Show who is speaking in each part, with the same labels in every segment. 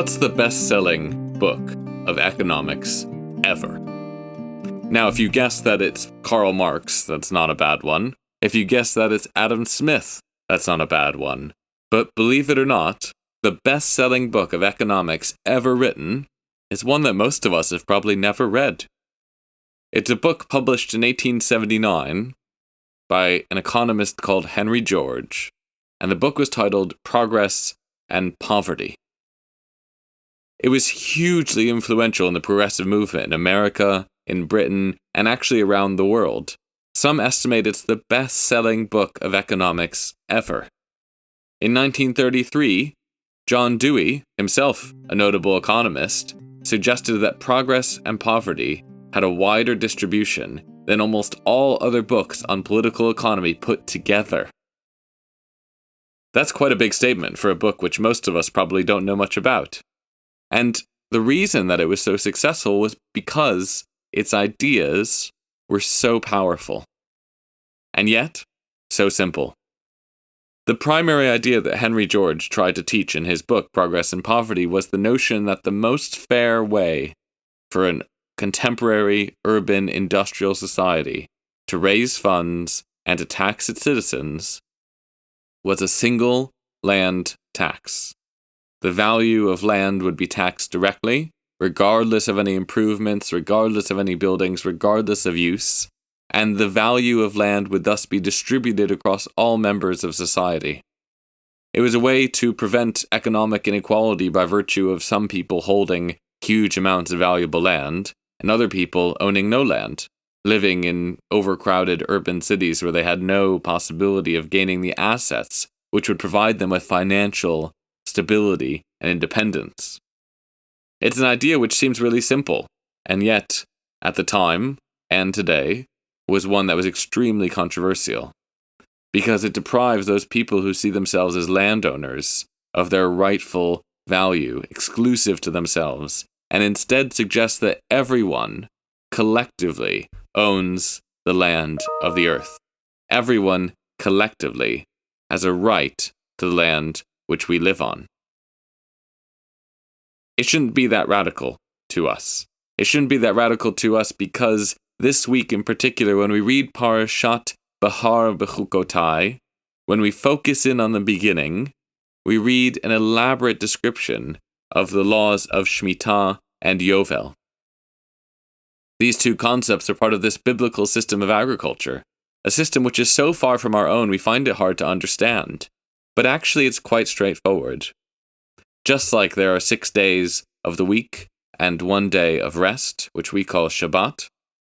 Speaker 1: What's the best-selling book of economics ever? Now, if you guess that it's Karl Marx, that's not a bad one. If you guess that it's Adam Smith, that's not a bad one. But believe it or not, the best-selling book of economics ever written is one that most of us have probably never read. It's a book published in 1879 by an economist called Henry George, and the book was titled Progress and Poverty. It was hugely influential in the progressive movement in America, in Britain, and actually around the world. Some estimate it's the best-selling book of economics ever. In 1933, John Dewey, himself a notable economist, suggested that progress and poverty had a wider distribution than almost all other books on political economy put together. That's quite a big statement for a book which most of us probably don't know much about. And the reason that it was so successful was because its ideas were so powerful. And yet, so simple. The primary idea that Henry George tried to teach in his book, Progress and Poverty, was the notion that the most fair way for a contemporary urban industrial society to raise funds and to tax its citizens was a single land tax. The value of land would be taxed directly, regardless of any improvements, regardless of any buildings, regardless of use, and the value of land would thus be distributed across all members of society. It was a way to prevent economic inequality by virtue of some people holding huge amounts of valuable land and other people owning no land, living in overcrowded urban cities where they had no possibility of gaining the assets which would provide them with financial stability and independence. It's an idea which seems really simple, and yet, at the time, and today, was one that was extremely controversial, because it deprives those people who see themselves as landowners of their rightful value, exclusive to themselves, and instead suggests that everyone, collectively, owns the land of the earth. Everyone, collectively, has a right to the land which we live on. It shouldn't be that radical to us. It shouldn't be that radical to us because this week in particular, when we read Parashat Behukotai, when we focus in on the beginning, we read an elaborate description of the laws of Sh'mittah and Yovel. These two concepts are part of this biblical system of agriculture, a system which is so far from our own we find it hard to understand. But actually it's quite straightforward. Just like there are 6 days of the week and 1 day of rest, which we call Shabbat,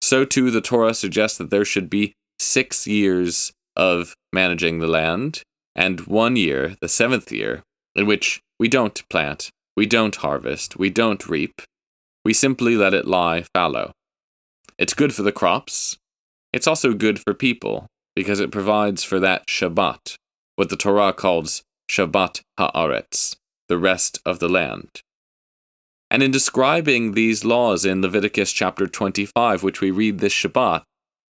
Speaker 1: so too the Torah suggests that there should be 6 years of managing the land, and 1 year, the 7th year, in which we don't plant, we don't harvest, we don't reap, we simply let it lie fallow. It's good for the crops. It's also good for people, because it provides for that Shabbat, what the Torah calls Shabbat ha'aretz, the rest of the land. And in describing these laws in Leviticus chapter 25, which we read this Shabbat,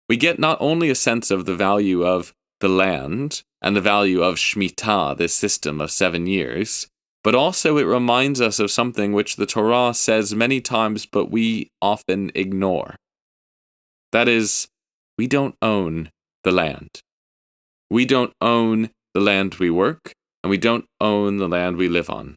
Speaker 1: we get not only a sense of the value of the land and the value of Sh'mittah, this system of 7 years, but also it reminds us of something which the Torah says many times but we often ignore. That is, we don't own the land. We don't own the land we work, and we don't own the land we live on.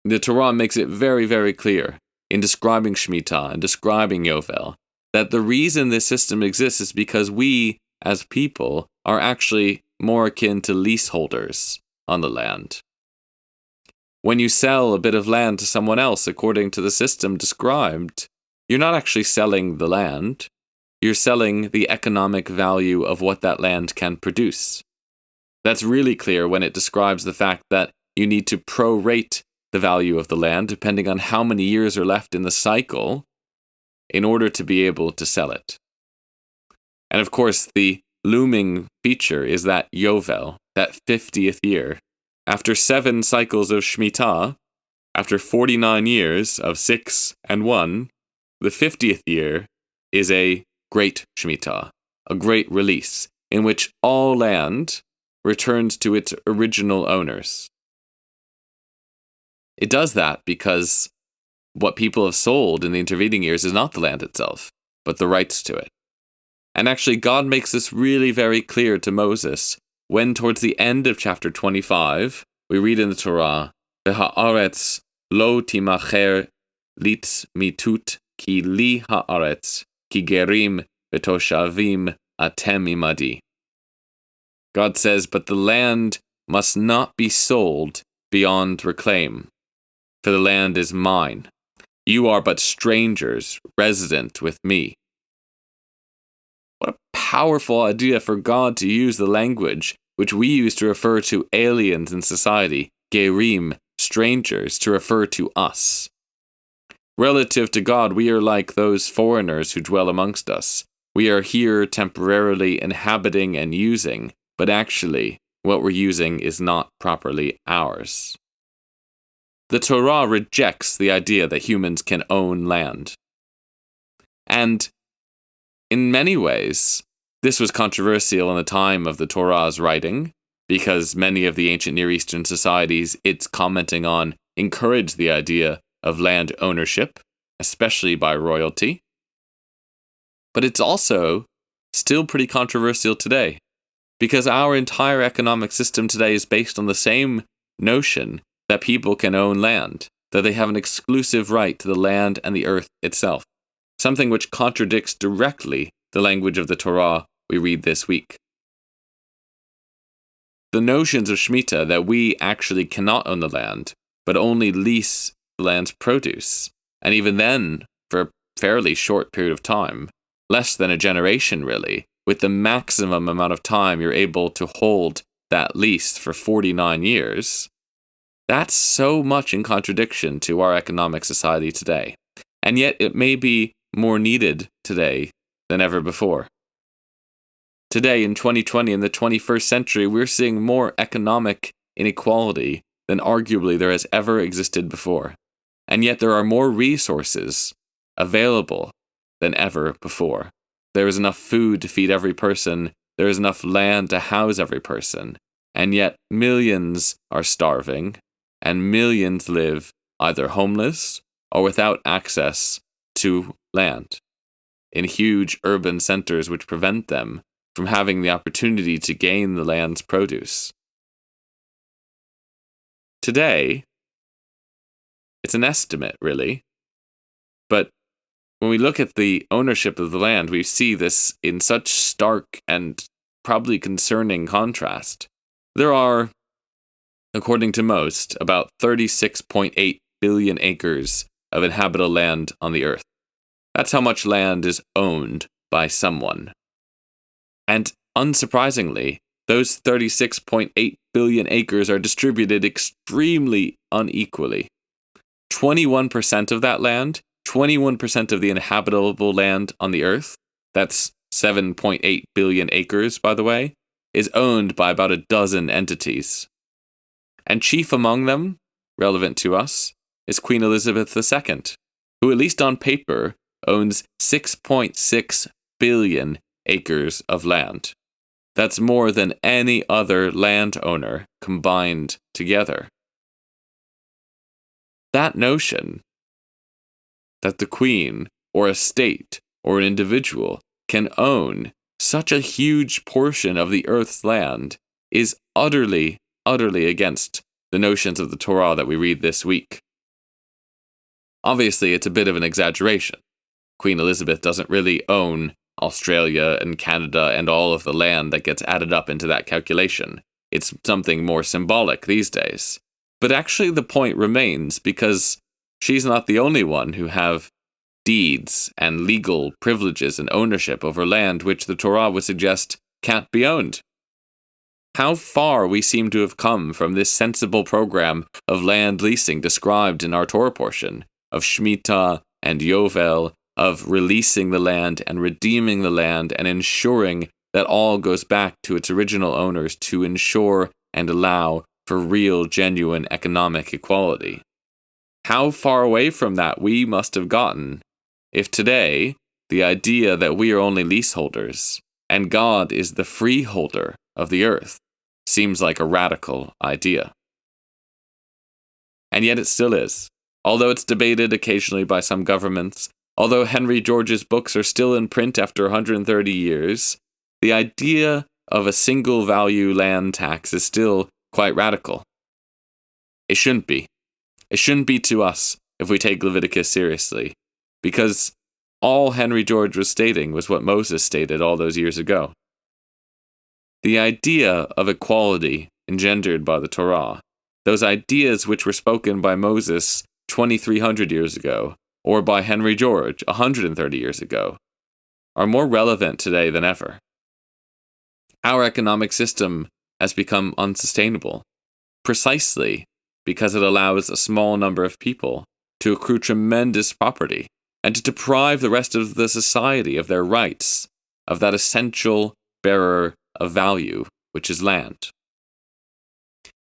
Speaker 1: The Torah makes it very, very clear in describing Sh'mittah and describing Yovel that the reason this system exists is because we, as people, are actually more akin to leaseholders on the land. When you sell a bit of land to someone else according to the system described, you're not actually selling the land, you're selling the economic value of what that land can produce. That's really clear when it describes the fact that you need to prorate the value of the land depending on how many years are left in the cycle in order to be able to sell it. And of course, the looming feature is that Yovel, that 50th year. After 7 cycles of Sh'mittah, after 49 years of 6 and 1, the 50th year is a great Sh'mittah, a great release, in which all land returns to its original owners. It does that because what people have sold in the intervening years is not the land itself, but the rights to it. And actually, God makes this really very clear to Moses when, towards the end of chapter 25, we read in the Torah, "V'ha'aretz lo timacher litz mitut ki li ha'aretz ki gerim v'toshavim atem imadi." God says, "But the land must not be sold beyond reclaim, for the land is mine. You are but strangers, resident with me." What a powerful idea for God to use the language which we use to refer to aliens in society, gerim, strangers, to refer to us. Relative to God, we are like those foreigners who dwell amongst us. We are here temporarily inhabiting and using, but actually, what we're using is not properly ours. The Torah rejects the idea that humans can own land. And in many ways, this was controversial in the time of the Torah's writing, because many of the ancient Near Eastern societies it's commenting on encouraged the idea of land ownership, especially by royalty. But it's also still pretty controversial today, because our entire economic system today is based on the same notion that people can own land, that they have an exclusive right to the land and the earth itself, something which contradicts directly the language of the Torah we read this week. The notions of Sh'mittah that we actually cannot own the land, but only lease the land's produce, and even then for a fairly short period of time, less than a generation really, with the maximum amount of time you're able to hold that lease for 49 years, that's so much in contradiction to our economic society today. And yet it may be more needed today than ever before. Today, in 2020, in the 21st century, we're seeing more economic inequality than arguably there has ever existed before. And yet there are more resources available than ever before. There is enough food to feed every person. There is enough land to house every person. And yet millions are starving, and millions live either homeless or without access to land in huge urban centers which prevent them from having the opportunity to gain the land's produce. Today, it's an estimate, really, but when we look at the ownership of the land, we see this in such stark and probably concerning contrast. There are, according to most, about 36.8 billion acres of inhabitable land on the earth. That's how much land is owned by someone. And unsurprisingly, those 36.8 billion acres are distributed extremely unequally. 21% of that land, 21% of the inhabitable land on the earth, that's 7.8 billion acres, by the way, is owned by about a dozen entities. And chief among them, relevant to us, is Queen Elizabeth II, who at least on paper owns 6.6 billion acres of land. That's more than any other landowner combined together. That notion that the Queen or a state or an individual can own such a huge portion of the earth's land is utterly, utterly against the notions of the Torah that we read this week. Obviously, it's a bit of an exaggeration. Queen Elizabeth doesn't really own Australia and Canada and all of the land that gets added up into that calculation. It's something more symbolic these days. But actually the point remains, because she's not the only one who have deeds and legal privileges and ownership over land which the Torah would suggest can't be owned. How far we seem to have come from this sensible program of land leasing described in our Torah portion, of Sh'mittah and Yovel, of releasing the land and redeeming the land and ensuring that all goes back to its original owners to ensure and allow for real, genuine economic equality. How far away from that we must have gotten if today the idea that we are only leaseholders and God is the freeholder of the earth seems like a radical idea. And yet it still is. Although it's debated occasionally by some governments, although Henry George's books are still in print after 130 years, the idea of a single value land tax is still quite radical. It shouldn't be. It shouldn't be to us if we take Leviticus seriously, because all Henry George was stating was what Moses stated all those years ago. The idea of equality engendered by the Torah, those ideas which were spoken by Moses 2,300 years ago, or by Henry George 130 years ago, are more relevant today than ever. Our economic system has become unsustainable, precisely because it allows a small number of people to accrue tremendous property and to deprive the rest of the society of their rights, of that essential bearer of value, which is land.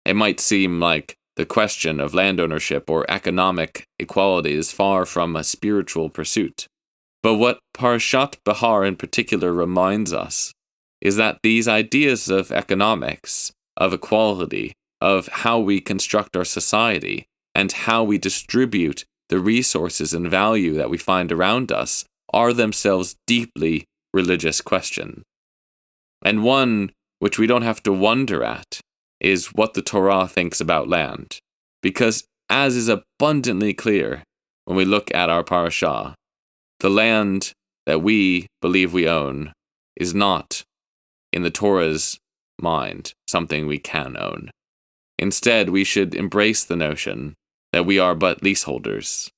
Speaker 1: It might seem like the question of land ownership or economic equality is far from a spiritual pursuit. But what Parashat Behar in particular reminds us is that these ideas of economics, of equality, of how we construct our society, and how we distribute the resources and value that we find around us are themselves deeply religious questions. And one which we don't have to wonder at is what the Torah thinks about land. Because, as is abundantly clear when we look at our parashah, the land that we believe we own is not, in the Torah's mind, something we can own. Instead, we should embrace the notion that we are but leaseholders,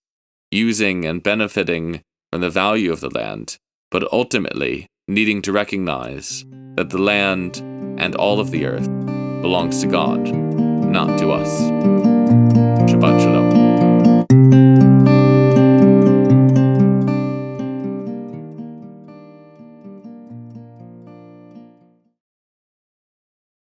Speaker 1: using and benefiting from the value of the land, but ultimately needing to recognize that the land and all of the earth belongs to God, not to us. Shabbat Shalom.